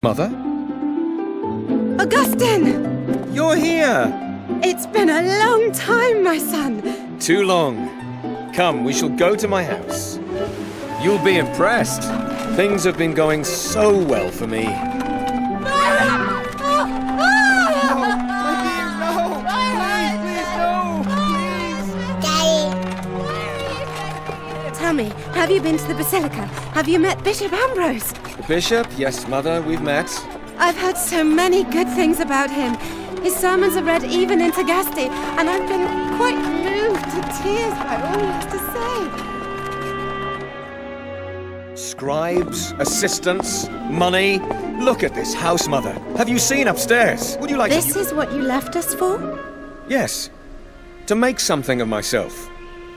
Mother? Augustine! You're here! It's been a long time, my son. Too long. Come, we shall go to my house. You'll be impressed. Things have been going so well for me. Tell me, have you been to the Basilica? Have you met Bishop Ambrogg? The bishop? Yes, Mother, we've met. I've heard so many good things about him. His sermons are read even in Tagaste, and I've been quite moved to tears by all he has to say. Scribes, assistants, money. Look at this house, Mother. Have you seen upstairs? Would you like This is what you left us for? Yes. To make something of myself.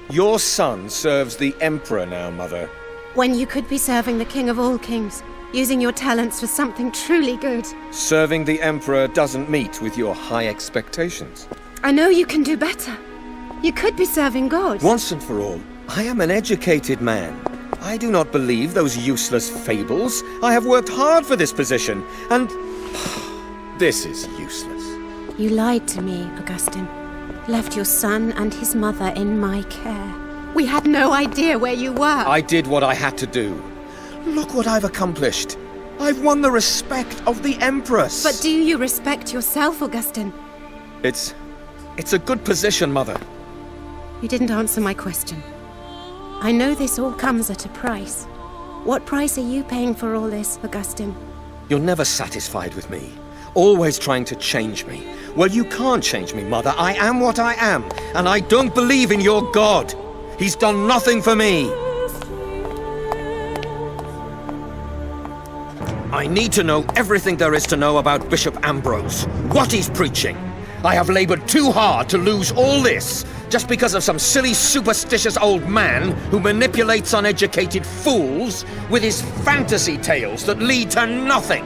Your son serves the Emperor now, Mother. When you could be serving the King of all kings, using your talents for something truly good. Serving the Emperor doesn't meet with your high expectations. I know you can do better. You could be serving God. Once and for all, I am an educated man. I do not believe those useless fables. I have worked hard for this position, and this is useless. You lied to me, Augustine. Left your son and his mother in my care. We had no idea where you were. I did what I had to do. Look what I've accomplished. I've won the respect of the Empress. But do you respect yourself, Augustine? It's a good position, Mother. You didn't answer my question. I know this all comes at a price. What price are you paying for all this, Augustine? You're never satisfied with me. Always trying to change me. Well, you can't change me, Mother. I am what I am, and I don't believe in your God. He's done nothing for me. I need to know everything there is to know about Bishop Ambrogg, what he's preaching. I have labored too hard to lose all this just because of some silly, superstitious old man who manipulates uneducated fools with his fantasy tales that lead to nothing.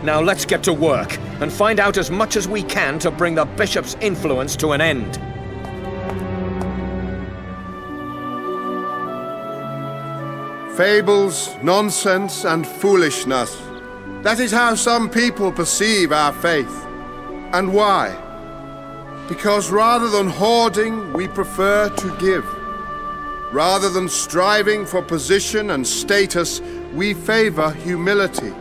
Now let's get to work and find out as much as we can to bring the bishop's influence to an end. Fables, nonsense, and foolishness. That is how some people perceive our faith. And why? Because rather than hoarding, we prefer to give. Rather than striving for position and status, we favor humility.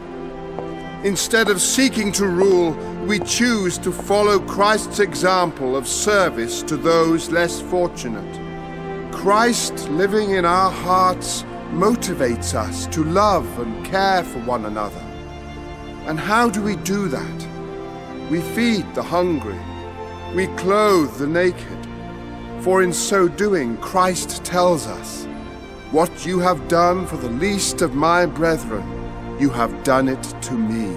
Instead of seeking to rule, we choose to follow Christ's example of service to those less fortunate. Christ living in our hearts motivates us to love and care for one another. And how do we do that? We feed the hungry. We clothe the naked. For in so doing, Christ tells us, "What you have done for the least of my brethren, you have done it to me."